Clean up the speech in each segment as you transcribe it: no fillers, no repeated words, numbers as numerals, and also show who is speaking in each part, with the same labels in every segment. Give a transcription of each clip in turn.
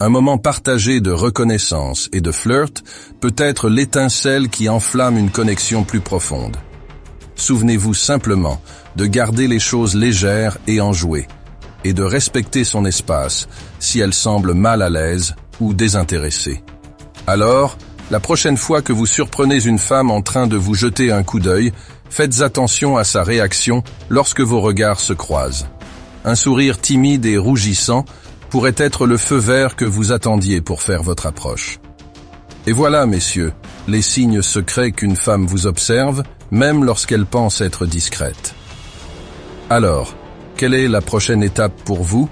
Speaker 1: Un moment partagé de reconnaissance et de flirt peut être l'étincelle qui enflamme une connexion plus profonde. Souvenez-vous simplement de garder les choses légères et enjouées, et de respecter son espace si elle semble mal à l'aise ou désintéressée. Alors, la prochaine fois que vous surprenez une femme en train de vous jeter un coup d'œil, faites attention à sa réaction lorsque vos regards se croisent. Un sourire timide et rougissant pourrait être le feu vert que vous attendiez pour faire votre approche. Et voilà, messieurs, les signes secrets qu'une femme vous observe, même lorsqu'elle pense être discrète. Alors, quelle est la prochaine étape pour vous?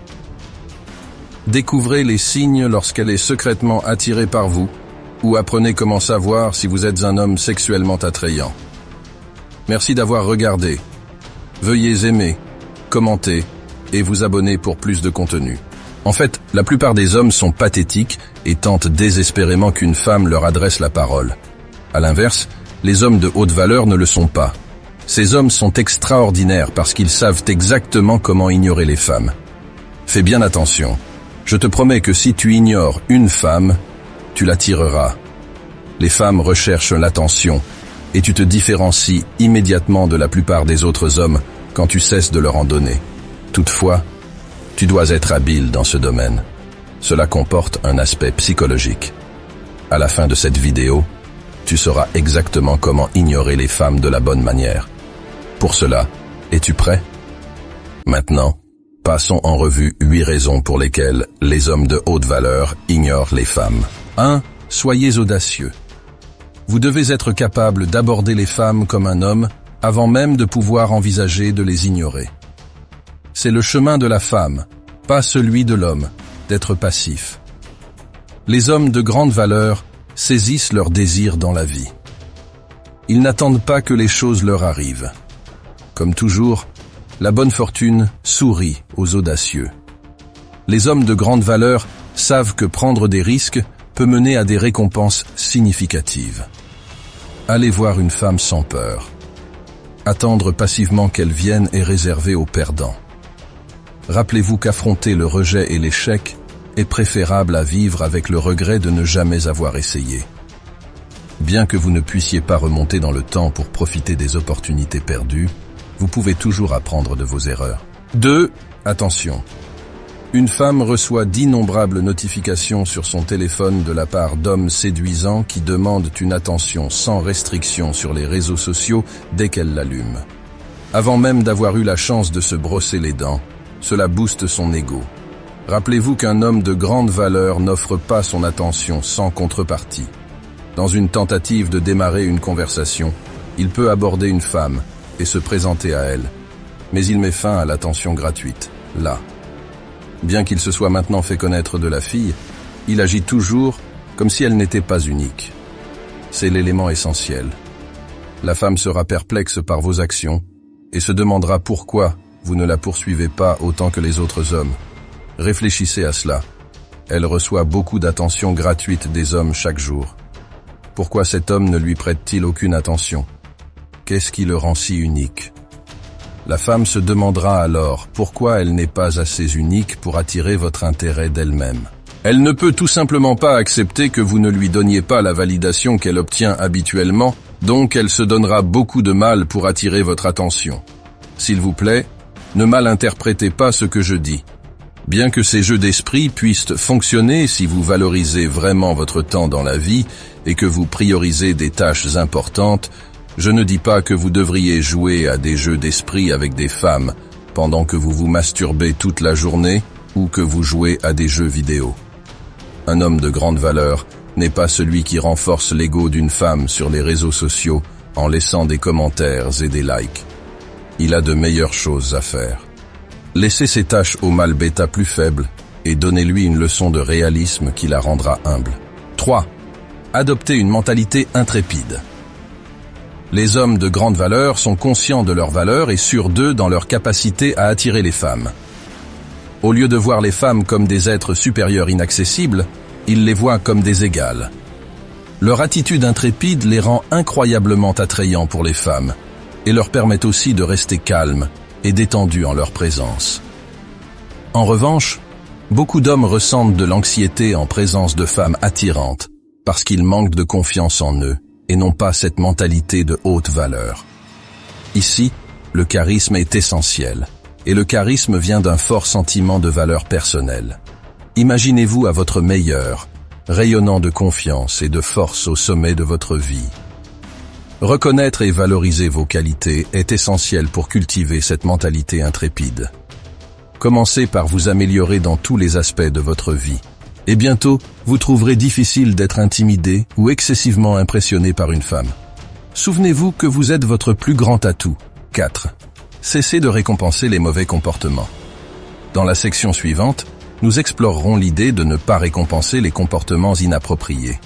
Speaker 1: Découvrez les signes lorsqu'elle est secrètement attirée par vous, ou apprenez comment savoir si vous êtes un homme sexuellement attrayant. Merci d'avoir regardé. Veuillez aimer, commenter et vous abonner pour plus de contenu. En fait, la plupart des hommes sont pathétiques et tentent désespérément qu'une femme leur adresse la parole. À l'inverse, les hommes de haute valeur ne le sont pas. Ces hommes sont extraordinaires parce qu'ils savent exactement comment ignorer les femmes. Fais bien attention. Je te promets que si tu ignores une femme, tu l'attireras. Les femmes recherchent l'attention et tu te différencies immédiatement de la plupart des autres hommes quand tu cesses de leur en donner. Toutefois, tu dois être habile dans ce domaine. Cela comporte un aspect psychologique. À la fin de cette vidéo, tu sauras exactement comment ignorer les femmes de la bonne manière. Pour cela, es-tu prêt? Maintenant, passons en revue 8 raisons pour lesquelles les hommes de haute valeur ignorent les femmes. 1. Soyez audacieux. Vous devez être capable d'aborder les femmes comme un homme avant même de pouvoir envisager de les ignorer. C'est le chemin de la femme, pas celui de l'homme, d'être passif. Les hommes de grande valeur saisissent leurs désirs dans la vie. Ils n'attendent pas que les choses leur arrivent. Comme toujours, la bonne fortune sourit aux audacieux. Les hommes de grande valeur savent que prendre des risques peut mener à des récompenses significatives. Allez voir une femme sans peur. Attendre passivement qu'elle vienne est réservé aux perdants. Rappelez-vous qu'affronter le rejet et l'échec est préférable à vivre avec le regret de ne jamais avoir essayé. Bien que vous ne puissiez pas remonter dans le temps pour profiter des opportunités perdues, vous pouvez toujours apprendre de vos erreurs. 2. Attention. Une femme reçoit d'innombrables notifications sur son téléphone de la part d'hommes séduisants qui demandent une attention sans restriction sur les réseaux sociaux dès qu'elle l'allume. Avant même d'avoir eu la chance de se brosser les dents, cela booste son ego. Rappelez-vous qu'un homme de grande valeur n'offre pas son attention sans contrepartie. Dans une tentative de démarrer une conversation, il peut aborder une femme et se présenter à elle. Mais il met fin à l'attention gratuite, là. Bien qu'il se soit maintenant fait connaître de la fille, il agit toujours comme si elle n'était pas unique. C'est l'élément essentiel. La femme sera perplexe par vos actions et se demandera pourquoi vous ne la poursuivez pas autant que les autres hommes. Réfléchissez à cela. Elle reçoit beaucoup d'attention gratuite des hommes chaque jour. Pourquoi cet homme ne lui prête-t-il aucune attention? Qu'est-ce qui le rend si unique? La femme se demandera alors pourquoi elle n'est pas assez unique pour attirer votre intérêt d'elle-même. Elle ne peut tout simplement pas accepter que vous ne lui donniez pas la validation qu'elle obtient habituellement, donc elle se donnera beaucoup de mal pour attirer votre attention. S'il vous plaît, ne mal interprétez pas ce que je dis. Bien que ces jeux d'esprit puissent fonctionner si vous valorisez vraiment votre temps dans la vie et que vous priorisez des tâches importantes, je ne dis pas que vous devriez jouer à des jeux d'esprit avec des femmes pendant que vous vous masturbez toute la journée ou que vous jouez à des jeux vidéo. Un homme de grande valeur n'est pas celui qui renforce l'ego d'une femme sur les réseaux sociaux en laissant des commentaires et des likes. Il a de meilleures choses à faire. Laissez ses tâches au mâle bêta plus faible et donnez-lui une leçon de réalisme qui la rendra humble. 3. Adoptez une mentalité intrépide. Les hommes de grande valeur sont conscients de leur valeur et sûrs d'eux dans leur capacité à attirer les femmes. Au lieu de voir les femmes comme des êtres supérieurs inaccessibles, ils les voient comme des égales. Leur attitude intrépide les rend incroyablement attrayants pour les femmes et leur permet aussi de rester calmes et détendus en leur présence. En revanche, Beaucoup d'hommes ressentent de l'anxiété en présence de femmes attirantes parce qu'ils manquent de confiance en eux et n'ont pas cette mentalité de haute valeur. Ici, le charisme est essentiel, et le charisme vient d'un fort sentiment de valeur personnelle. Imaginez-vous à votre meilleur, rayonnant de confiance et de force au sommet de votre vie. Reconnaître et valoriser vos qualités est essentiel pour cultiver cette mentalité intrépide. Commencez par vous améliorer dans tous les aspects de votre vie, et bientôt, vous trouverez difficile d'être intimidé ou excessivement impressionné par une femme. Souvenez-vous que vous êtes votre plus grand atout. 4. Cessez de récompenser les mauvais comportements. Dans la section suivante, nous explorerons l'idée de ne pas récompenser les comportements inappropriés.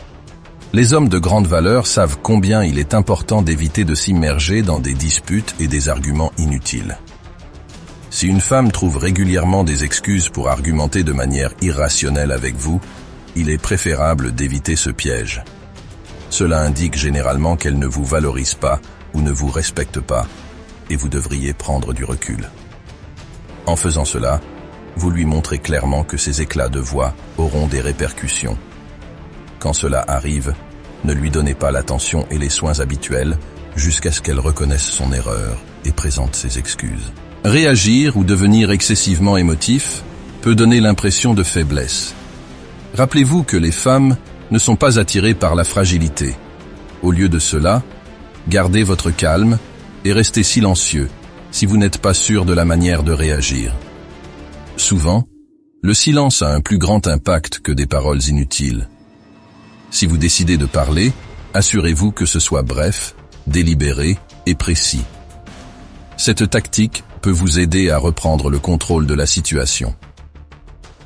Speaker 1: Les hommes de grande valeur savent combien il est important d'éviter de s'immerger dans des disputes et des arguments inutiles. Si une femme trouve régulièrement des excuses pour argumenter de manière irrationnelle avec vous, il est préférable d'éviter ce piège. Cela indique généralement qu'elle ne vous valorise pas ou ne vous respecte pas, et vous devriez prendre du recul. En faisant cela, vous lui montrez clairement que ces éclats de voix auront des répercussions. Quand cela arrive, ne lui donnez pas l'attention et les soins habituels jusqu'à ce qu'elle reconnaisse son erreur et présente ses excuses. Réagir ou devenir excessivement émotif peut donner l'impression de faiblesse. Rappelez-vous que les femmes ne sont pas attirées par la fragilité. Au lieu de cela, gardez votre calme et restez silencieux si vous n'êtes pas sûr de la manière de réagir. Souvent, le silence a un plus grand impact que des paroles inutiles. Si vous décidez de parler, assurez-vous que ce soit bref, délibéré et précis. Cette tactique peut vous aider à reprendre le contrôle de la situation.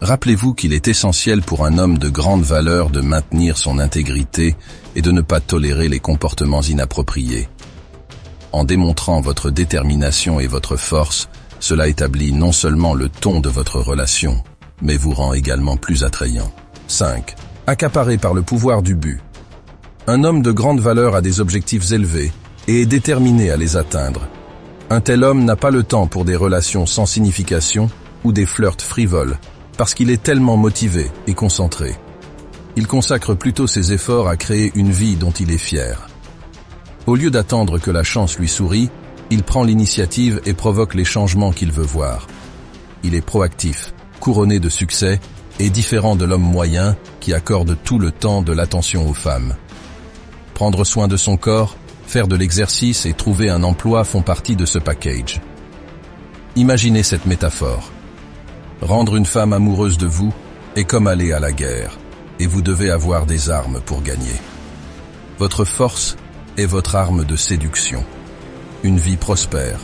Speaker 1: Rappelez-vous qu'il est essentiel pour un homme de grande valeur de maintenir son intégrité et de ne pas tolérer les comportements inappropriés. En démontrant votre détermination et votre force, cela établit non seulement le ton de votre relation, mais vous rend également plus attrayant. 5. Accaparé par le pouvoir du but. Un homme de grande valeur a des objectifs élevés et est déterminé à les atteindre. Un tel homme n'a pas le temps pour des relations sans signification ou des flirts frivoles, parce qu'il est tellement motivé et concentré. Il consacre plutôt ses efforts à créer une vie dont il est fier. Au lieu d'attendre que la chance lui sourie, il prend l'initiative et provoque les changements qu'il veut voir. Il est proactif, couronné de succès et différent de l'homme moyen qui accorde tout le temps de l'attention aux femmes. Prendre soin de son corps, faire de l'exercice et trouver un emploi font partie de ce package. Imaginez cette métaphore. Rendre une femme amoureuse de vous est comme aller à la guerre, et vous devez avoir des armes pour gagner. Votre force est votre arme de séduction. Une vie prospère,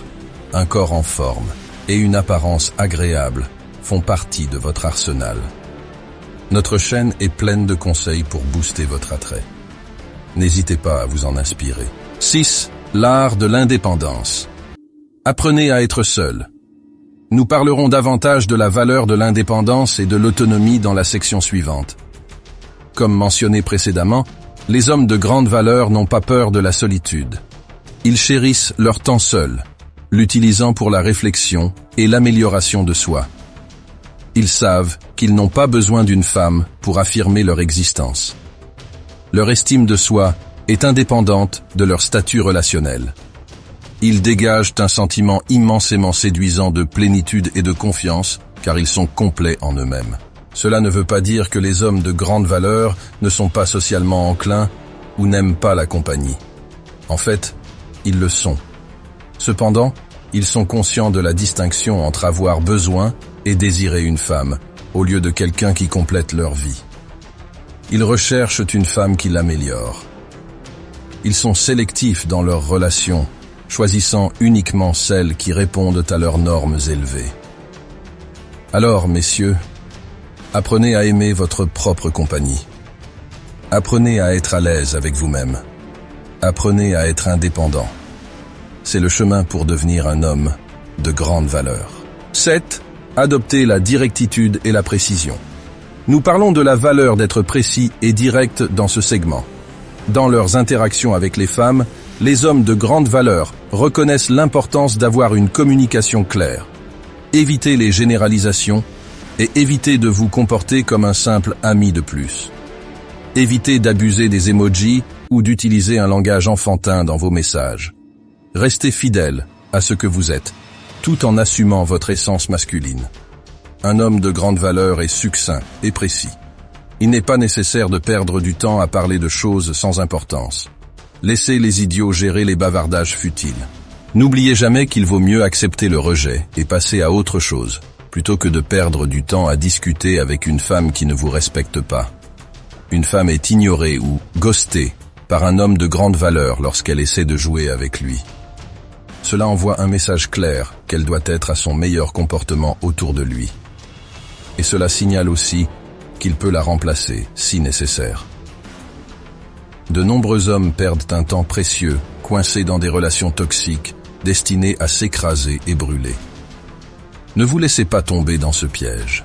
Speaker 1: un corps en forme et une apparence agréable font partie de votre arsenal. Notre chaîne est pleine de conseils pour booster votre attrait. N'hésitez pas à vous en inspirer. 6. L'art de l'indépendance. Apprenez à être seul. Nous parlerons davantage de la valeur de l'indépendance et de l'autonomie dans la section suivante. Comme mentionné précédemment, les hommes de grande valeur n'ont pas peur de la solitude. Ils chérissent leur temps seul, l'utilisant pour la réflexion et l'amélioration de soi. Ils savent qu'ils n'ont pas besoin d'une femme pour affirmer leur existence. Leur estime de soi est indépendante de leur statut relationnel. Ils dégagent un sentiment immensément séduisant de plénitude et de confiance, car ils sont complets en eux-mêmes. Cela ne veut pas dire que les hommes de grande valeur ne sont pas socialement enclins ou n'aiment pas la compagnie. En fait, ils le sont. Cependant, ils sont conscients de la distinction entre avoir besoin et désirer une femme, au lieu de quelqu'un qui complète leur vie. Ils recherchent une femme qui l'améliore. Ils sont sélectifs dans leurs relations, choisissant uniquement celles qui répondent à leurs normes élevées. Alors, messieurs, apprenez à aimer votre propre compagnie. Apprenez à être à l'aise avec vous-même. Apprenez à être indépendant. C'est le chemin pour devenir un homme de grande valeur. 7. Adoptez la directitude et la précision. Nous parlons de la valeur d'être précis et direct dans ce segment. Dans leurs interactions avec les femmes, les hommes de grande valeur reconnaissent l'importance d'avoir une communication claire. Évitez les généralisations Et évitez de vous comporter comme un simple ami de plus. Évitez d'abuser des emojis ou d'utiliser un langage enfantin dans vos messages. Restez fidèle à ce que vous êtes, tout en assumant votre essence masculine. Un homme de grande valeur est succinct et précis. Il n'est pas nécessaire de perdre du temps à parler de choses sans importance. Laissez les idiots gérer les bavardages futiles. N'oubliez jamais qu'il vaut mieux accepter le rejet et passer à autre chose, plutôt que de perdre du temps à discuter avec une femme qui ne vous respecte pas. Une femme est ignorée ou ghostée par un homme de grande valeur lorsqu'elle essaie de jouer avec lui. Cela envoie un message clair qu'elle doit être à son meilleur comportement autour de lui. Et cela signale aussi qu'il peut la remplacer si nécessaire. De nombreux hommes perdent un temps précieux, coincés dans des relations toxiques, destinées à s'écraser et brûler. Ne vous laissez pas tomber dans ce piège.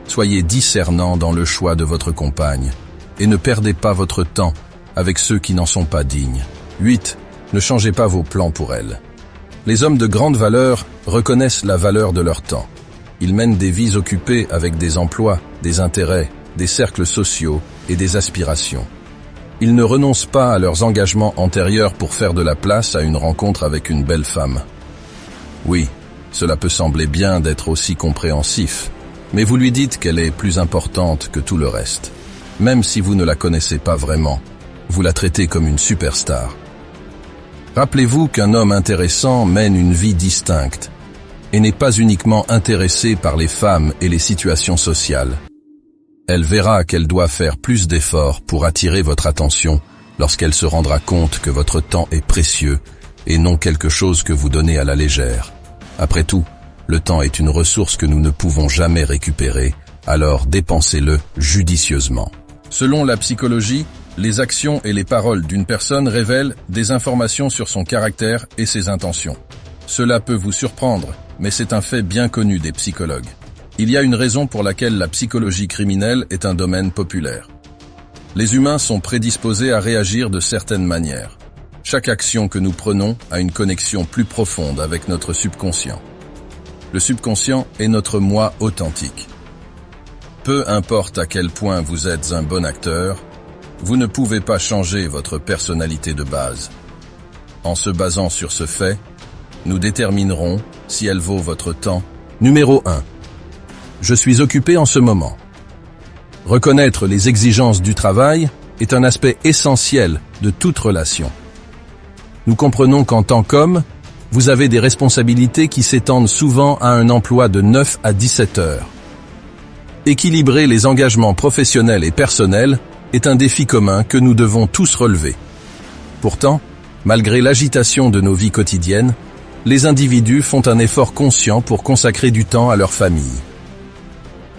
Speaker 1: Soyez discernant dans le choix de votre compagne et ne perdez pas votre temps avec ceux qui n'en sont pas dignes. 8. Ne changez pas vos plans pour elle. Les hommes de grande valeur reconnaissent la valeur de leur temps. Ils mènent des vies occupées avec des emplois, des intérêts, des cercles sociaux et des aspirations. Ils ne renoncent pas à leurs engagements antérieurs pour faire de la place à une rencontre avec une belle femme. Oui, cela peut sembler bien d'être aussi compréhensif, mais vous lui dites qu'elle est plus importante que tout le reste. Même si vous ne la connaissez pas vraiment, vous la traitez comme une superstar. Rappelez-vous qu'un homme intéressant mène une vie distincte et n'est pas uniquement intéressé par les femmes et les situations sociales. Elle verra qu'elle doit faire plus d'efforts pour attirer votre attention lorsqu'elle se rendra compte que votre temps est précieux et non quelque chose que vous donnez à la légère. Après tout, le temps est une ressource que nous ne pouvons jamais récupérer, alors dépensez-le judicieusement. Selon la psychologie, les actions et les paroles d'une personne révèlent des informations sur son caractère et ses intentions. Cela peut vous surprendre, mais c'est un fait bien connu des psychologues. Il y a une raison pour laquelle la psychologie criminelle est un domaine populaire. Les humains sont prédisposés à réagir de certaines manières. Chaque action que nous prenons a une connexion plus profonde avec notre subconscient. Le subconscient est notre moi authentique. Peu importe à quel point vous êtes un bon acteur, vous ne pouvez pas changer votre personnalité de base. En se basant sur ce fait, nous déterminerons si elle vaut votre temps. Numéro 1. Je suis occupé en ce moment. Reconnaître les exigences du travail est un aspect essentiel de toute relation. Nous comprenons qu'en tant qu'homme, vous avez des responsabilités qui s'étendent souvent à un emploi de 9 à 17 heures. Équilibrer les engagements professionnels et personnels est un défi commun que nous devons tous relever. Pourtant, malgré l'agitation de nos vies quotidiennes, les individus font un effort conscient pour consacrer du temps à leur famille.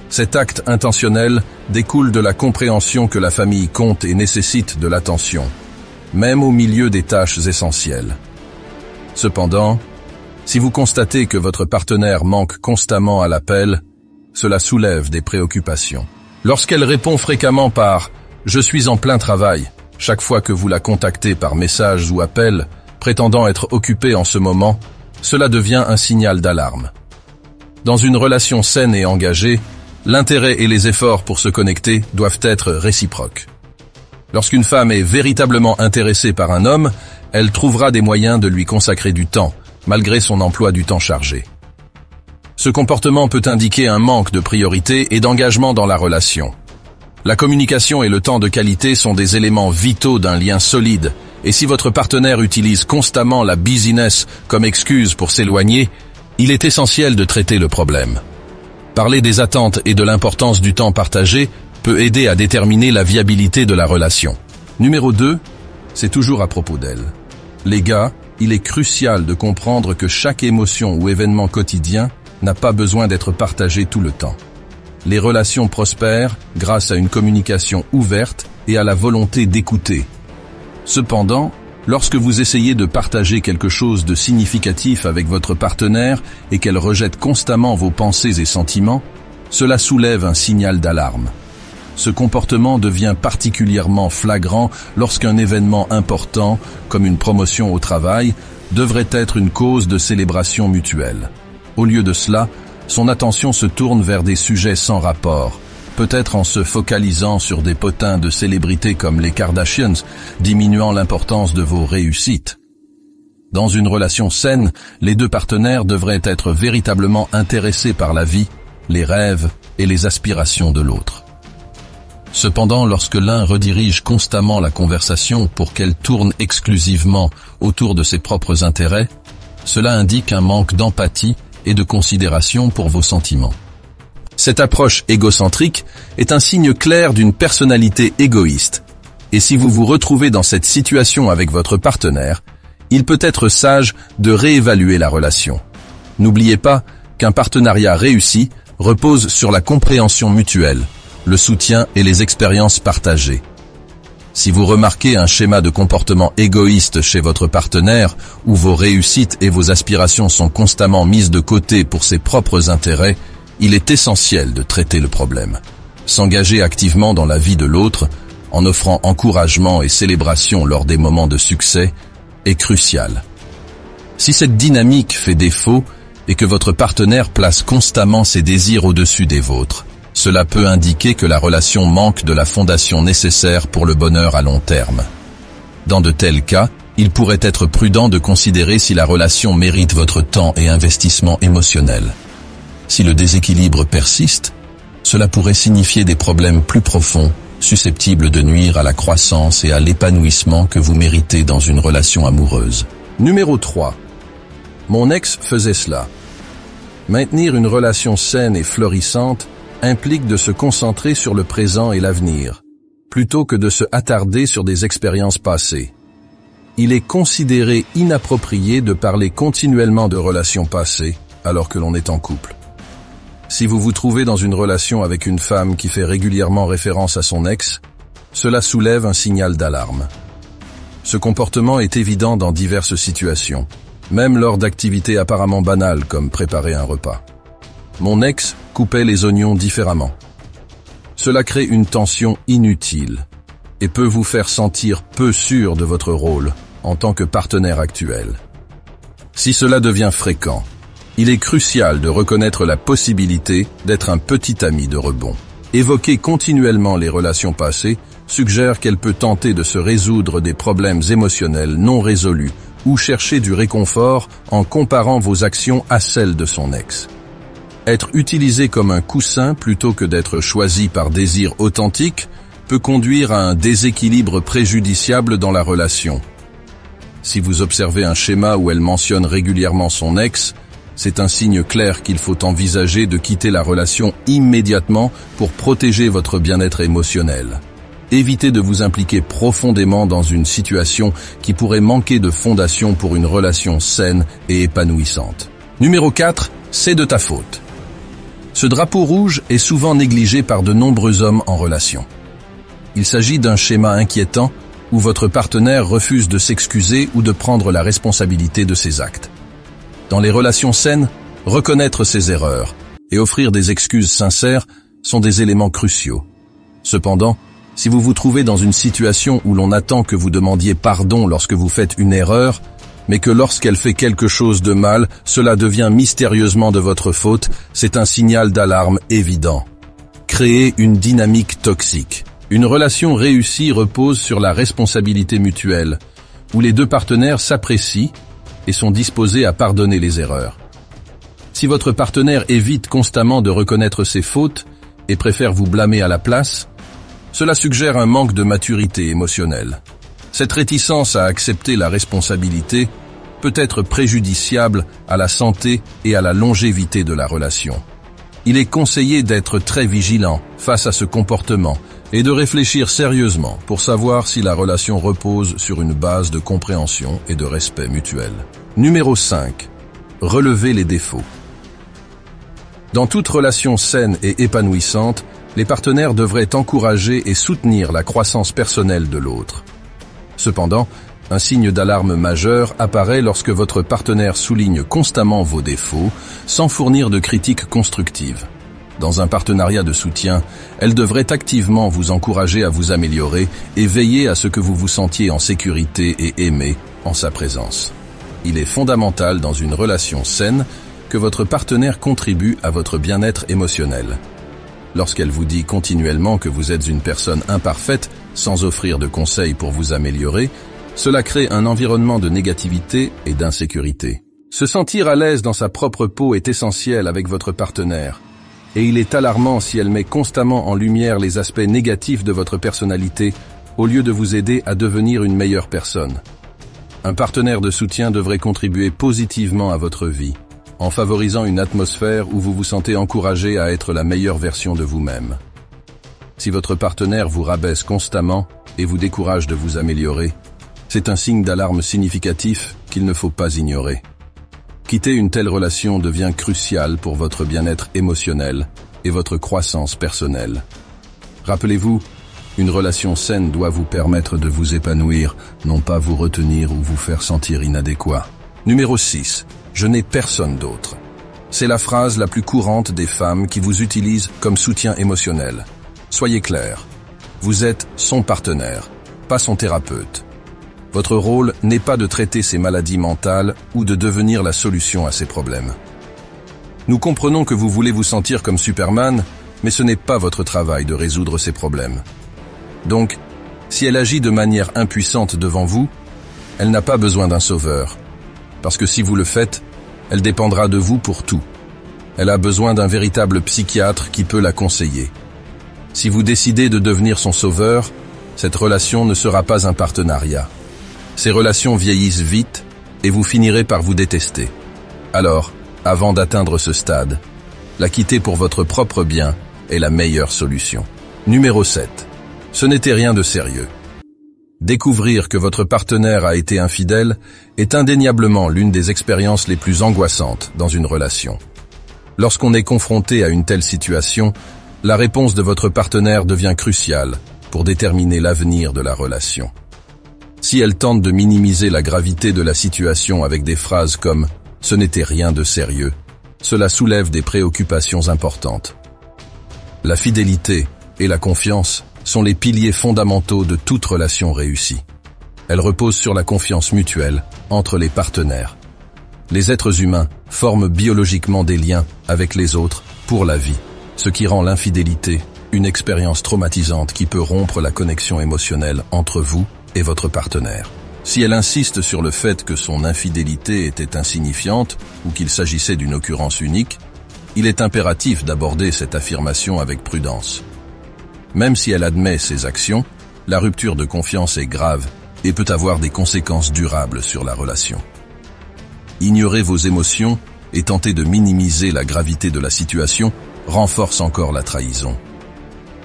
Speaker 1: Cet acte intentionnel découle de la compréhension que la famille compte et nécessite de l'attention, même au milieu des tâches essentielles. Cependant, si vous constatez que votre partenaire manque constamment à l'appel, cela soulève des préoccupations. Lorsqu'elle répond fréquemment par « Je suis en plein travail », chaque fois que vous la contactez par message ou appel, prétendant être occupée en ce moment, cela devient un signal d'alarme. Dans une relation saine et engagée, l'intérêt et les efforts pour se connecter doivent être réciproques. Lorsqu'une femme est véritablement intéressée par un homme, elle trouvera des moyens de lui consacrer du temps, malgré son emploi du temps chargé. Ce comportement peut indiquer un manque de priorité et d'engagement dans la relation. La communication et le temps de qualité sont des éléments vitaux d'un lien solide, et si votre partenaire utilise constamment la busyness comme excuse pour s'éloigner, il est essentiel de traiter le problème. Parler des attentes et de l'importance du temps partagé peut aider à déterminer la viabilité de la relation. Numéro 2, c'est toujours à propos d'elle. Les gars, il est crucial de comprendre que chaque émotion ou événement quotidien n'a pas besoin d'être partagé tout le temps. Les relations prospèrent grâce à une communication ouverte et à la volonté d'écouter. Cependant, lorsque vous essayez de partager quelque chose de significatif avec votre partenaire et qu'elle rejette constamment vos pensées et sentiments, cela soulève un signal d'alarme. Ce comportement devient particulièrement flagrant lorsqu'un événement important, comme une promotion au travail, devrait être une cause de célébration mutuelle. Au lieu de cela, son attention se tourne vers des sujets sans rapport, peut-être en se focalisant sur des potins de célébrités comme les Kardashians, diminuant l'importance de vos réussites. Dans une relation saine, les deux partenaires devraient être véritablement intéressés par la vie, les rêves et les aspirations de l'autre. Cependant, lorsque l'un redirige constamment la conversation pour qu'elle tourne exclusivement autour de ses propres intérêts, cela indique un manque d'empathie et de considération pour vos sentiments. Cette approche égocentrique est un signe clair d'une personnalité égoïste. Et si vous vous retrouvez dans cette situation avec votre partenaire, il peut être sage de réévaluer la relation. N'oubliez pas qu'un partenariat réussi repose sur la compréhension mutuelle, le soutien et les expériences partagées. Si vous remarquez un schéma de comportement égoïste chez votre partenaire, où vos réussites et vos aspirations sont constamment mises de côté pour ses propres intérêts, il est essentiel de traiter le problème. S'engager activement dans la vie de l'autre, en offrant encouragement et célébration lors des moments de succès, est crucial. Si cette dynamique fait défaut et que votre partenaire place constamment ses désirs au-dessus des vôtres, cela peut indiquer que la relation manque de la fondation nécessaire pour le bonheur à long terme. Dans de tels cas, il pourrait être prudent de considérer si la relation mérite votre temps et investissement émotionnel. Si le déséquilibre persiste, cela pourrait signifier des problèmes plus profonds, susceptibles de nuire à la croissance et à l'épanouissement que vous méritez dans une relation amoureuse. Numéro 3. Mon ex faisait cela. Maintenir une relation saine et florissante implique de se concentrer sur le présent et l'avenir, plutôt que de se attarder sur des expériences passées. Il est considéré inapproprié de parler continuellement de relations passées alors que l'on est en couple. Si vous vous trouvez dans une relation avec une femme qui fait régulièrement référence à son ex, cela soulève un signal d'alarme. Ce comportement est évident dans diverses situations, même lors d'activités apparemment banales comme préparer un repas. Mon ex coupait les oignons différemment. Cela crée une tension inutile et peut vous faire sentir peu sûr de votre rôle en tant que partenaire actuel. Si cela devient fréquent, il est crucial de reconnaître la possibilité d'être un petit ami de rebond. Évoquer continuellement les relations passées suggère qu'elle peut tenter de se résoudre des problèmes émotionnels non résolus ou chercher du réconfort en comparant vos actions à celles de son ex. Être utilisé comme un coussin plutôt que d'être choisi par désir authentique peut conduire à un déséquilibre préjudiciable dans la relation. Si vous observez un schéma où elle mentionne régulièrement son ex, c'est un signe clair qu'il faut envisager de quitter la relation immédiatement pour protéger votre bien-être émotionnel. Évitez de vous impliquer profondément dans une situation qui pourrait manquer de fondation pour une relation saine et épanouissante. Numéro 4, c'est de ta faute. Ce drapeau rouge est souvent négligé par de nombreux hommes en relation. Il s'agit d'un schéma inquiétant où votre partenaire refuse de s'excuser ou de prendre la responsabilité de ses actes. Dans les relations saines, reconnaître ses erreurs et offrir des excuses sincères sont des éléments cruciaux. Cependant, si vous vous trouvez dans une situation où l'on attend que vous demandiez pardon lorsque vous faites une erreur, mais que lorsqu'elle fait quelque chose de mal, cela devient mystérieusement de votre faute, c'est un signal d'alarme évident. Créer une dynamique toxique. Une relation réussie repose sur la responsabilité mutuelle, où les deux partenaires s'apprécient et sont disposés à pardonner les erreurs. Si votre partenaire évite constamment de reconnaître ses fautes et préfère vous blâmer à la place, cela suggère un manque de maturité émotionnelle. Cette réticence à accepter la responsabilité peut être préjudiciable à la santé et à la longévité de la relation. Il est conseillé d'être très vigilant face à ce comportement et de réfléchir sérieusement pour savoir si la relation repose sur une base de compréhension et de respect mutuel. Numéro 5. Relever les défauts. Dans toute relation saine et épanouissante, les partenaires devraient encourager et soutenir la croissance personnelle de l'autre. Cependant, un signe d'alarme majeur apparaît lorsque votre partenaire souligne constamment vos défauts sans fournir de critiques constructives. Dans un partenariat de soutien, elle devrait activement vous encourager à vous améliorer et veiller à ce que vous vous sentiez en sécurité et aimé en sa présence. Il est fondamental dans une relation saine que votre partenaire contribue à votre bien-être émotionnel. Lorsqu'elle vous dit continuellement que vous êtes une personne imparfaite, sans offrir de conseils pour vous améliorer, cela crée un environnement de négativité et d'insécurité. Se sentir à l'aise dans sa propre peau est essentiel avec votre partenaire, et il est alarmant si elle met constamment en lumière les aspects négatifs de votre personnalité au lieu de vous aider à devenir une meilleure personne. Un partenaire de soutien devrait contribuer positivement à votre vie, en favorisant une atmosphère où vous vous sentez encouragé à être la meilleure version de vous-même. Si votre partenaire vous rabaisse constamment et vous décourage de vous améliorer, c'est un signe d'alarme significatif qu'il ne faut pas ignorer. Quitter une telle relation devient crucial pour votre bien-être émotionnel et votre croissance personnelle. Rappelez-vous, une relation saine doit vous permettre de vous épanouir, non pas vous retenir ou vous faire sentir inadéquat. Numéro 6. Je n'ai personne d'autre. C'est la phrase la plus courante des femmes qui vous utilisent comme soutien émotionnel. Soyez clair, vous êtes son partenaire, pas son thérapeute. Votre rôle n'est pas de traiter ses maladies mentales ou de devenir la solution à ses problèmes. Nous comprenons que vous voulez vous sentir comme Superman, mais ce n'est pas votre travail de résoudre ces problèmes. Donc, si elle agit de manière impuissante devant vous, elle n'a pas besoin d'un sauveur. Parce que si vous le faites, elle dépendra de vous pour tout. Elle a besoin d'un véritable psychiatre qui peut la conseiller. Si vous décidez de devenir son sauveur, cette relation ne sera pas un partenariat. Ces relations vieillissent vite et vous finirez par vous détester. Alors, avant d'atteindre ce stade, la quitter pour votre propre bien est la meilleure solution. Numéro 7. Ce n'était rien de sérieux. Découvrir que votre partenaire a été infidèle est indéniablement l'une des expériences les plus angoissantes dans une relation. Lorsqu'on est confronté à une telle situation, la réponse de votre partenaire devient cruciale pour déterminer l'avenir de la relation. Si elle tente de minimiser la gravité de la situation avec des phrases comme « ce n'était rien de sérieux », cela soulève des préoccupations importantes. La fidélité et la confiance sont les piliers fondamentaux de toute relation réussie. Elles reposent sur la confiance mutuelle entre les partenaires. Les êtres humains forment biologiquement des liens avec les autres pour la vie, ce qui rend l'infidélité une expérience traumatisante qui peut rompre la connexion émotionnelle entre vous et votre partenaire. Si elle insiste sur le fait que son infidélité était insignifiante ou qu'il s'agissait d'une occurrence unique, il est impératif d'aborder cette affirmation avec prudence. Même si elle admet ses actions, la rupture de confiance est grave et peut avoir des conséquences durables sur la relation. Ignorer vos émotions et tenter de minimiser la gravité de la situation renforce encore la trahison.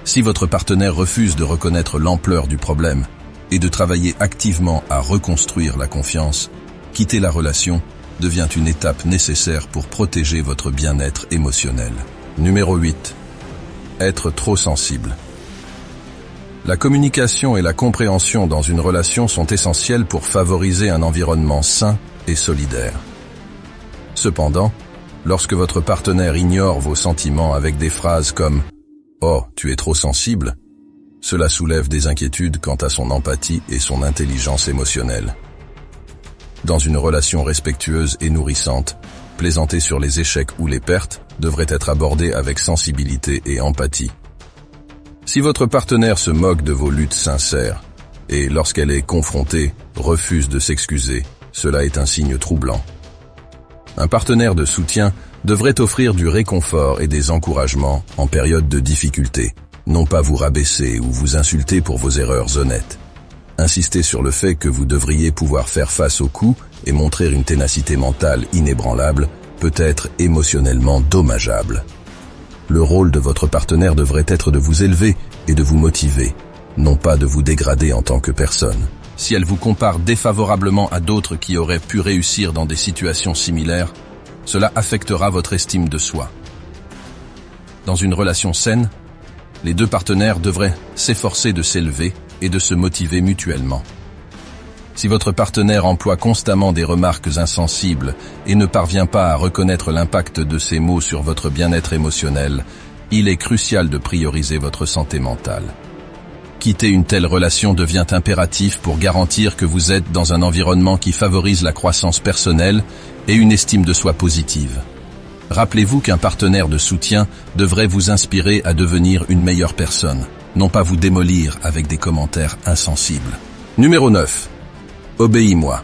Speaker 1: Si votre partenaire refuse de reconnaître l'ampleur du problème et de travailler activement à reconstruire la confiance, quitter la relation devient une étape nécessaire pour protéger votre bien-être émotionnel. Numéro 8. Être trop sensible. La communication et la compréhension dans une relation sont essentielles pour favoriser un environnement sain et solidaire. Cependant, lorsque votre partenaire ignore vos sentiments avec des phrases comme « Oh, tu es trop sensible », cela soulève des inquiétudes quant à son empathie et son intelligence émotionnelle. Dans une relation respectueuse et nourrissante, plaisanter sur les échecs ou les pertes devrait être abordé avec sensibilité et empathie. Si votre partenaire se moque de vos luttes sincères et, lorsqu'elle est confrontée, refuse de s'excuser, cela est un signe troublant. Un partenaire de soutien devrait offrir du réconfort et des encouragements en période de difficulté, non pas vous rabaisser ou vous insulter pour vos erreurs honnêtes. Insistez sur le fait que vous devriez pouvoir faire face aux coups et montrer une ténacité mentale inébranlable peut être émotionnellement dommageable. Le rôle de votre partenaire devrait être de vous élever et de vous motiver, non pas de vous dégrader en tant que personne. Si elle vous compare défavorablement à d'autres qui auraient pu réussir dans des situations similaires, cela affectera votre estime de soi. Dans une relation saine, les deux partenaires devraient s'efforcer de s'élever et de se motiver mutuellement. Si votre partenaire emploie constamment des remarques insensibles et ne parvient pas à reconnaître l'impact de ces mots sur votre bien-être émotionnel, il est crucial de prioriser votre santé mentale. Quitter une telle relation devient impératif pour garantir que vous êtes dans un environnement qui favorise la croissance personnelle et une estime de soi positive. Rappelez-vous qu'un partenaire de soutien devrait vous inspirer à devenir une meilleure personne, non pas vous démolir avec des commentaires insensibles. Numéro 9. Obéis-moi.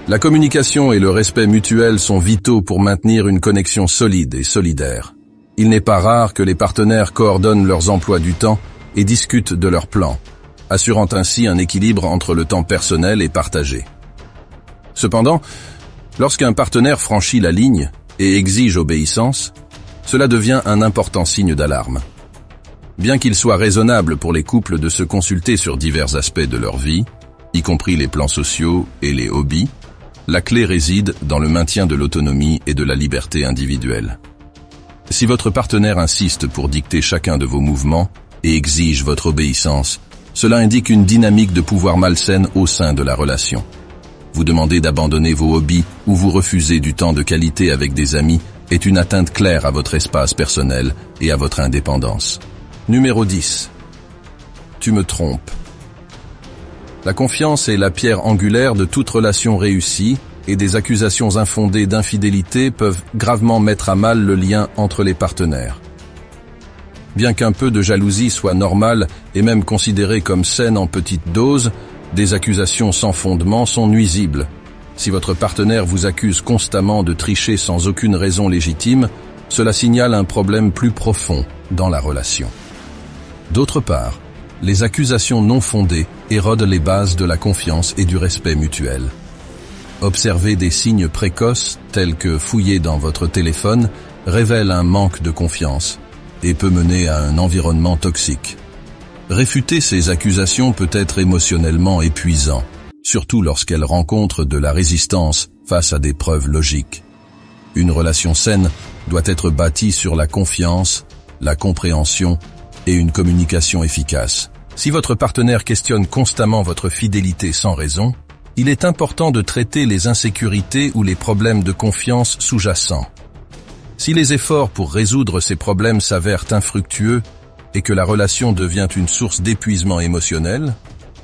Speaker 1: La communication et le respect mutuel sont vitaux pour maintenir une connexion solide et solidaire. Il n'est pas rare que les partenaires coordonnent leurs emplois du temps et discutent de leurs plans, assurant ainsi un équilibre entre le temps personnel et partagé. Cependant, lorsqu'un partenaire franchit la ligne et exige obéissance, cela devient un important signe d'alarme. Bien qu'il soit raisonnable pour les couples de se consulter sur divers aspects de leur vie, y compris les plans sociaux et les hobbies, la clé réside dans le maintien de l'autonomie et de la liberté individuelle. Si votre partenaire insiste pour dicter chacun de vos mouvements et exige votre obéissance, cela indique une dynamique de pouvoir malsaine au sein de la relation. Vous demander d'abandonner vos hobbies ou vous refuser du temps de qualité avec des amis est une atteinte claire à votre espace personnel et à votre indépendance. Numéro 10. Tu me trompes. La confiance est la pierre angulaire de toute relation réussie et des accusations infondées d'infidélité peuvent gravement mettre à mal le lien entre les partenaires. Bien qu'un peu de jalousie soit normale et même considérée comme saine en petite dose, des accusations sans fondement sont nuisibles. Si votre partenaire vous accuse constamment de tricher sans aucune raison légitime, cela signale un problème plus profond dans la relation. D'autre part, les accusations non fondées érodent les bases de la confiance et du respect mutuel. Observer des signes précoces, tels que fouiller dans votre téléphone, révèle un manque de confiance et peut mener à un environnement toxique. Réfuter ces accusations peut être émotionnellement épuisant, surtout lorsqu'elles rencontrent de la résistance face à des preuves logiques. Une relation saine doit être bâtie sur la confiance, la compréhension et une communication efficace. Si votre partenaire questionne constamment votre fidélité sans raison, il est important de traiter les insécurités ou les problèmes de confiance sous-jacents. Si les efforts pour résoudre ces problèmes s'avèrent infructueux et que la relation devient une source d'épuisement émotionnel,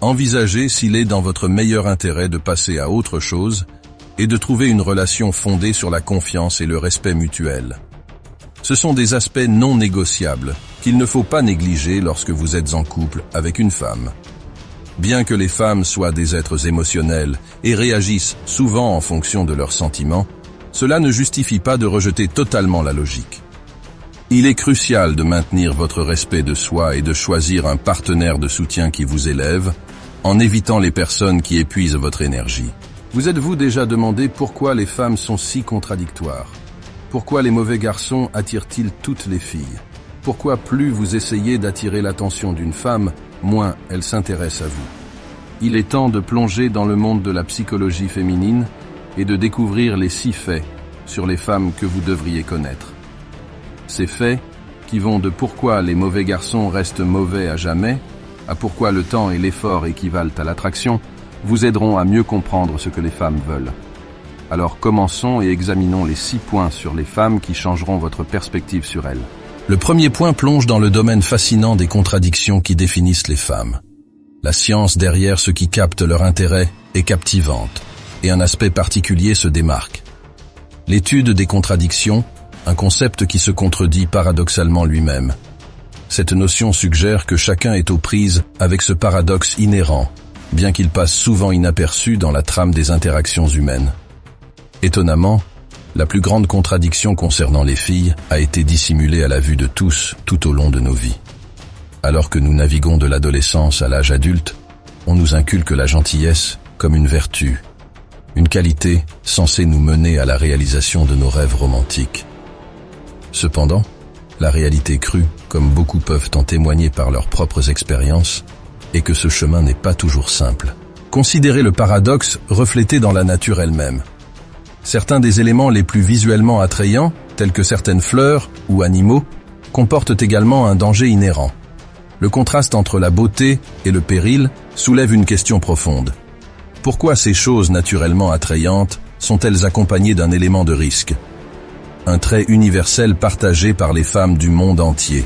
Speaker 1: envisagez s'il est dans votre meilleur intérêt de passer à autre chose et de trouver une relation fondée sur la confiance et le respect mutuel. Ce sont des aspects non négociables qu'il ne faut pas négliger lorsque vous êtes en couple avec une femme. Bien que les femmes soient des êtres émotionnels et réagissent souvent en fonction de leurs sentiments, cela ne justifie pas de rejeter totalement la logique. Il est crucial de maintenir votre respect de soi et de choisir un partenaire de soutien qui vous élève, en évitant les personnes qui épuisent votre énergie. Vous êtes-vous déjà demandé pourquoi les femmes sont si contradictoires? Pourquoi les mauvais garçons attirent-ils toutes les filles? Pourquoi plus vous essayez d'attirer l'attention d'une femme, moins elle s'intéresse à vous? Il est temps de plonger dans le monde de la psychologie féminine et de découvrir les 6 faits sur les femmes que vous devriez connaître. Ces faits, qui vont de pourquoi les mauvais garçons restent mauvais à jamais, à pourquoi le temps et l'effort équivalent à l'attraction, vous aideront à mieux comprendre ce que les femmes veulent. Alors commençons et examinons les 6 points sur les femmes qui changeront votre perspective sur elles. Le premier point plonge dans le domaine fascinant des contradictions qui définissent les femmes. La science derrière ce qui capte leur intérêt est captivante, et un aspect particulier se démarque. L'étude des contradictions, un concept qui se contredit paradoxalement lui-même. Cette notion suggère que chacun est aux prises avec ce paradoxe inhérent, bien qu'il passe souvent inaperçu dans la trame des interactions humaines. Étonnamment, la plus grande contradiction concernant les filles a été dissimulée à la vue de tous tout au long de nos vies. Alors que nous naviguons de l'adolescence à l'âge adulte, on nous inculque la gentillesse comme une vertu, une qualité censée nous mener à la réalisation de nos rêves romantiques. Cependant, la réalité crue, comme beaucoup peuvent en témoigner par leurs propres expériences, est que ce chemin n'est pas toujours simple. Considérez le paradoxe reflété dans la nature elle-même. Certains des éléments les plus visuellement attrayants, tels que certaines fleurs ou animaux, comportent également un danger inhérent. Le contraste entre la beauté et le péril soulève une question profonde. Pourquoi ces choses naturellement attrayantes sont-elles accompagnées d'un élément de risque? Un trait universel partagé par les femmes du monde entier.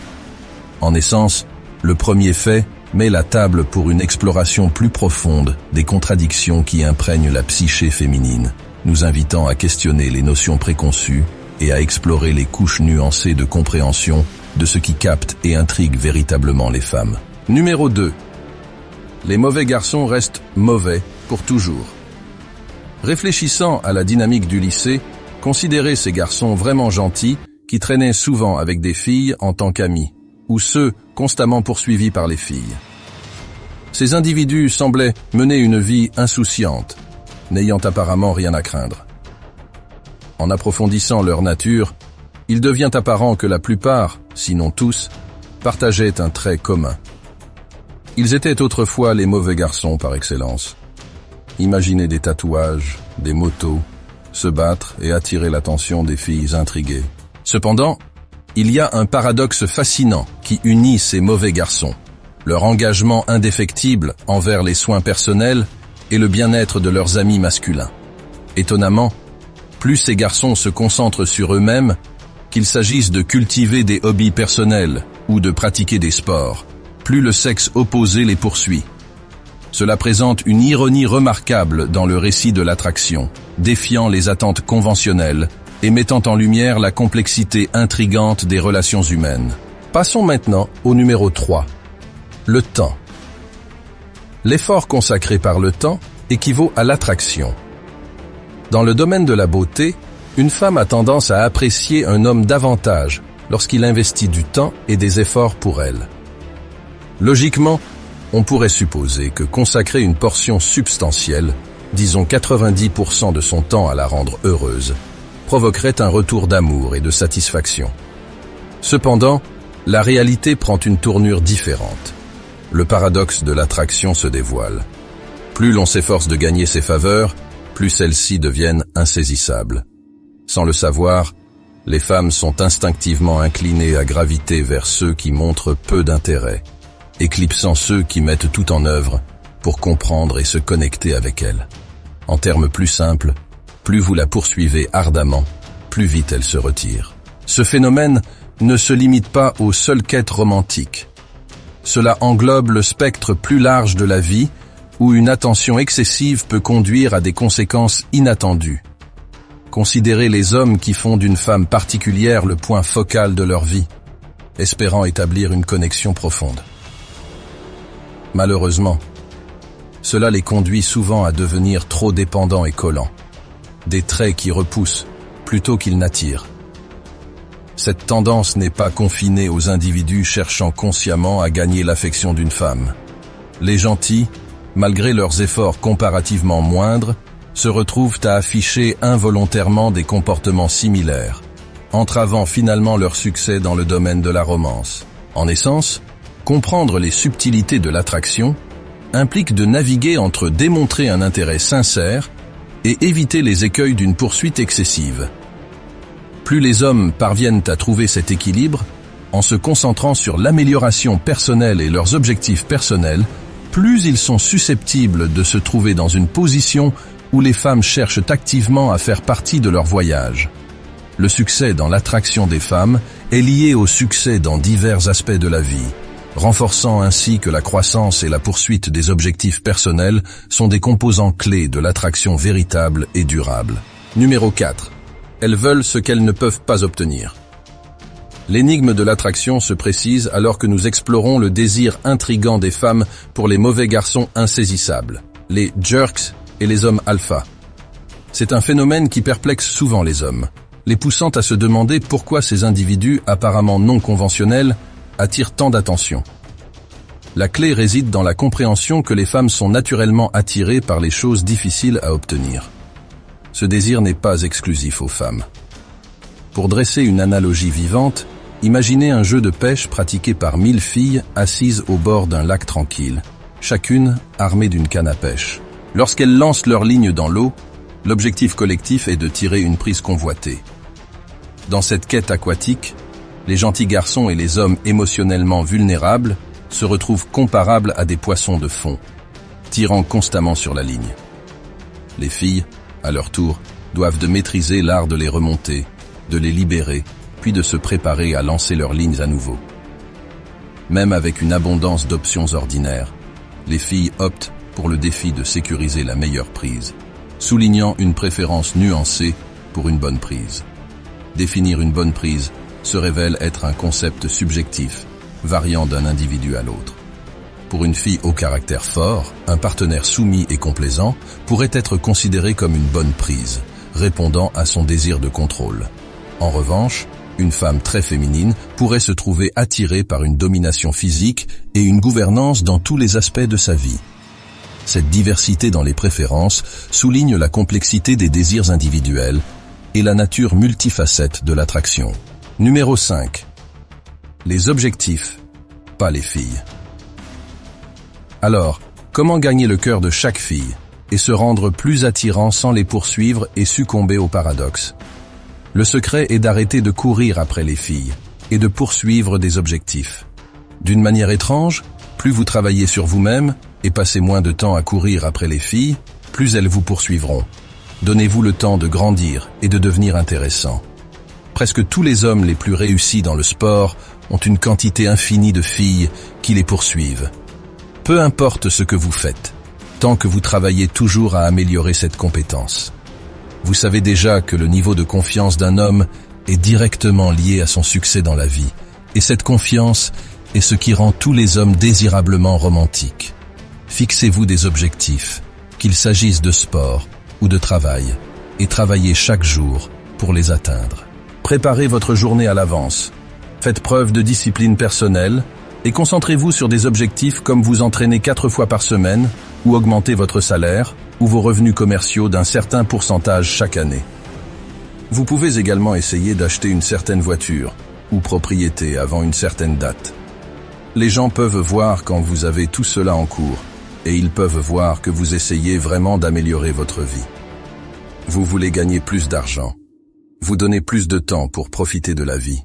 Speaker 1: En essence, le premier fait met la table pour une exploration plus profonde des contradictions qui imprègnent la psyché féminine, nous invitant à questionner les notions préconçues et à explorer les couches nuancées de compréhension de ce qui capte et intrigue véritablement les femmes. Numéro 2. Les mauvais garçons restent mauvais pour toujours. Réfléchissant à la dynamique du lycée, considérez ces garçons vraiment gentils qui traînaient souvent avec des filles en tant qu'amis, ou ceux constamment poursuivis par les filles. Ces individus semblaient mener une vie insouciante, n'ayant apparemment rien à craindre. En approfondissant leur nature, il devient apparent que la plupart, sinon tous, partageaient un trait commun. Ils étaient autrefois les mauvais garçons par excellence. Imaginer des tatouages, des motos, se battre et attirer l'attention des filles intriguées. Cependant, il y a un paradoxe fascinant qui unit ces mauvais garçons. Leur engagement indéfectible envers les soins personnels et le bien-être de leurs amis masculins. Étonnamment, plus ces garçons se concentrent sur eux-mêmes, qu'il s'agisse de cultiver des hobbies personnels ou de pratiquer des sports, plus le sexe opposé les poursuit. Cela présente une ironie remarquable dans le récit de l'attraction, défiant les attentes conventionnelles et mettant en lumière la complexité intrigante des relations humaines. Passons maintenant au numéro 3. Le temps. L'effort consacré par le temps équivaut à l'attraction. Dans le domaine de la beauté, une femme a tendance à apprécier un homme davantage lorsqu'il investit du temps et des efforts pour elle. Logiquement, on pourrait supposer que consacrer une portion substantielle, disons 90% de son temps à la rendre heureuse, provoquerait un retour d'amour et de satisfaction. Cependant, la réalité prend une tournure différente. Le paradoxe de l'attraction se dévoile. Plus l'on s'efforce de gagner ses faveurs, plus celles-ci deviennent insaisissables. Sans le savoir, les femmes sont instinctivement inclinées à graviter vers ceux qui montrent peu d'intérêt, éclipsant ceux qui mettent tout en œuvre pour comprendre et se connecter avec elle. En termes plus simples, plus vous la poursuivez ardemment, plus vite elle se retire. Ce phénomène ne se limite pas aux seules quêtes romantiques. Cela englobe le spectre plus large de la vie, où une attention excessive peut conduire à des conséquences inattendues. Considérez les hommes qui font d'une femme particulière le point focal de leur vie, espérant établir une connexion profonde. Malheureusement, cela les conduit souvent à devenir trop dépendants et collants, des traits qui repoussent plutôt qu'ils n'attirent. Cette tendance n'est pas confinée aux individus cherchant consciemment à gagner l'affection d'une femme. Les gentils, malgré leurs efforts comparativement moindres, se retrouvent à afficher involontairement des comportements similaires, entravant finalement leur succès dans le domaine de la romance. En essence, comprendre les subtilités de l'attraction implique de naviguer entre démontrer un intérêt sincère et éviter les écueils d'une poursuite excessive. Plus les hommes parviennent à trouver cet équilibre, en se concentrant sur l'amélioration personnelle et leurs objectifs personnels, plus ils sont susceptibles de se trouver dans une position où les femmes cherchent activement à faire partie de leur voyage. Le succès dans l'attraction des femmes est lié au succès dans divers aspects de la vie, renforçant ainsi que la croissance et la poursuite des objectifs personnels sont des composants clés de l'attraction véritable et durable. Numéro 4. Elles veulent ce qu'elles ne peuvent pas obtenir. L'énigme de l'attraction se précise alors que nous explorons le désir intrigant des femmes pour les mauvais garçons insaisissables, les jerks et les hommes alpha. C'est un phénomène qui perplexe souvent les hommes, les poussant à se demander pourquoi ces individus apparemment non conventionnels attirent tant d'attention. La clé réside dans la compréhension que les femmes sont naturellement attirées par les choses difficiles à obtenir. Ce désir n'est pas exclusif aux femmes. Pour dresser une analogie vivante, imaginez un jeu de pêche pratiqué par 1000 filles assises au bord d'un lac tranquille, chacune armée d'une canne à pêche. Lorsqu'elles lancent leur ligne dans l'eau, l'objectif collectif est de tirer une prise convoitée. Dans cette quête aquatique, les gentils garçons et les hommes émotionnellement vulnérables se retrouvent comparables à des poissons de fond, tirant constamment sur la ligne. Les filles, à leur tour, doivent de maîtriser l'art de les remonter, de les libérer, puis de se préparer à lancer leurs lignes à nouveau. Même avec une abondance d'options ordinaires, les filles optent pour le défi de sécuriser la meilleure prise, soulignant une préférence nuancée pour une bonne prise. Définir une bonne prise se révèle être un concept subjectif, variant d'un individu à l'autre. Pour une fille au caractère fort, un partenaire soumis et complaisant pourrait être considéré comme une bonne prise, répondant à son désir de contrôle. En revanche, une femme très féminine pourrait se trouver attirée par une domination physique et une gouvernance dans tous les aspects de sa vie. Cette diversité dans les préférences souligne la complexité des désirs individuels et la nature multifacette de l'attraction. Numéro 5. Les objectifs, pas les filles. Alors, comment gagner le cœur de chaque fille et se rendre plus attirant sans les poursuivre et succomber au paradoxe? Le secret est d'arrêter de courir après les filles et de poursuivre des objectifs. D'une manière étrange, plus vous travaillez sur vous-même et passez moins de temps à courir après les filles, plus elles vous poursuivront. Donnez-vous le temps de grandir et de devenir intéressant. Presque tous les hommes les plus réussis dans le sport ont une quantité infinie de filles qui les poursuivent. Peu importe ce que vous faites, tant que vous travaillez toujours à améliorer cette compétence. Vous savez déjà que le niveau de confiance d'un homme est directement lié à son succès dans la vie, et cette confiance est ce qui rend tous les hommes désirablement romantiques. Fixez-vous des objectifs, qu'il s'agisse de sport ou de travail, et travaillez chaque jour pour les atteindre. Préparez votre journée à l'avance. Faites preuve de discipline personnelle et concentrez-vous sur des objectifs comme vous entraîner 4 fois par semaine ou augmenter votre salaire ou vos revenus commerciaux d'un certain pourcentage chaque année. Vous pouvez également essayer d'acheter une certaine voiture ou propriété avant une certaine date. Les gens peuvent voir quand vous avez tout cela en cours et ils peuvent voir que vous essayez vraiment d'améliorer votre vie. Vous voulez gagner plus d'argent, vous donnez plus de temps pour profiter de la vie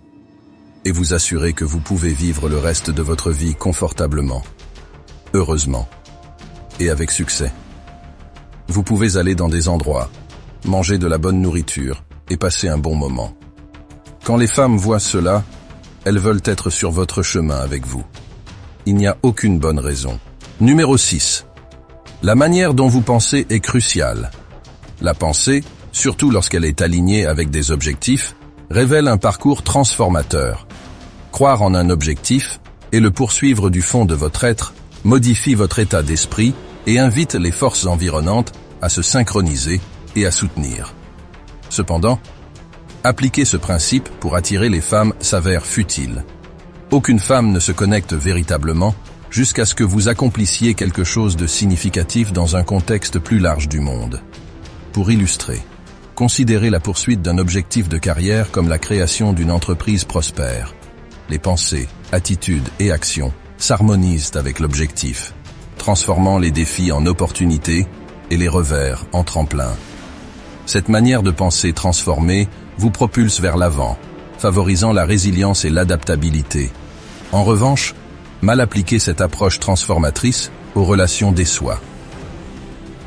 Speaker 1: et vous assurez que vous pouvez vivre le reste de votre vie confortablement, heureusement et avec succès. Vous pouvez aller dans des endroits, manger de la bonne nourriture et passer un bon moment. Quand les femmes voient cela, elles veulent être sur votre chemin avec vous. Il n'y a aucune bonne raison. Numéro 6. La manière dont vous pensez est cruciale. La pensée, surtout lorsqu'elle est alignée avec des objectifs, révèle un parcours transformateur. Croire en un objectif et le poursuivre du fond de votre être modifie votre état d'esprit et invite les forces environnantes à se synchroniser et à soutenir. Cependant, appliquer ce principe pour attirer les femmes s'avère futile. Aucune femme ne se connecte véritablement jusqu'à ce que vous accomplissiez quelque chose de significatif dans un contexte plus large du monde. Pour illustrer, considérez la poursuite d'un objectif de carrière comme la création d'une entreprise prospère. Les pensées, attitudes et actions s'harmonisent avec l'objectif, transformant les défis en opportunités et les revers en tremplins. Cette manière de penser transformée vous propulse vers l'avant, favorisant la résilience et l'adaptabilité. En revanche, mal appliquer cette approche transformatrice aux relations déçoit.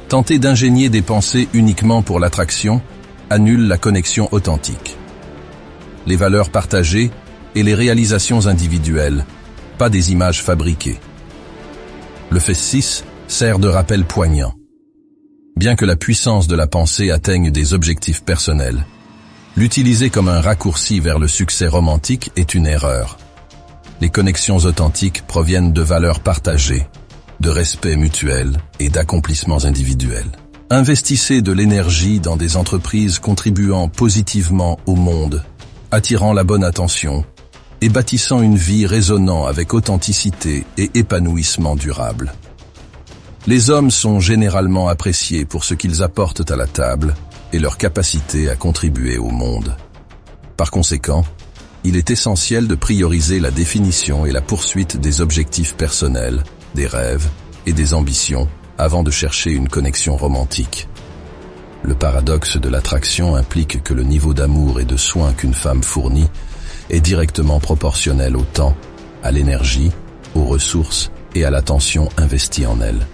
Speaker 1: Tenter d'ingénier des pensées uniquement pour l'attraction annule la connexion authentique. Les valeurs partagées et les réalisations individuelles, pas des images fabriquées. Le fait 6 sert de rappel poignant. Bien que la puissance de la pensée atteigne des objectifs personnels, l'utiliser comme un raccourci vers le succès romantique est une erreur. Les connexions authentiques proviennent de valeurs partagées, de respect mutuel et d'accomplissements individuels. Investissez de l'énergie dans des entreprises contribuant positivement au monde, attirant la bonne attention et bâtissant une vie résonnant avec authenticité et épanouissement durable. Les hommes sont généralement appréciés pour ce qu'ils apportent à la table et leur capacité à contribuer au monde. Par conséquent, il est essentiel de prioriser la définition et la poursuite des objectifs personnels, des rêves et des ambitions avant de chercher une connexion romantique. Le paradoxe de l'attraction implique que le niveau d'amour et de soin qu'une femme fournit est directement proportionnel au temps, à l'énergie, aux ressources et à l'attention investie en elle.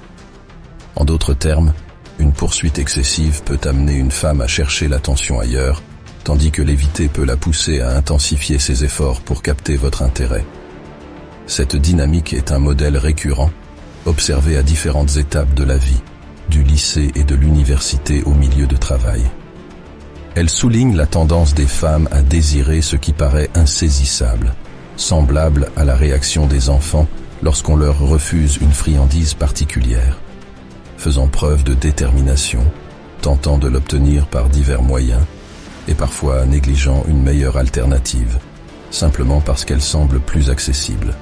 Speaker 1: En d'autres termes, une poursuite excessive peut amener une femme à chercher l'attention ailleurs, tandis que l'éviter peut la pousser à intensifier ses efforts pour capter votre intérêt. Cette dynamique est un modèle récurrent, observé à différentes étapes de la vie, du lycée et de l'université au milieu de travail. Elle souligne la tendance des femmes à désirer ce qui paraît insaisissable, semblable à la réaction des enfants lorsqu'on leur refuse une friandise particulière, faisant preuve de détermination, tentant de l'obtenir par divers moyens, et parfois négligeant une meilleure alternative, simplement parce qu'elle semble plus accessible.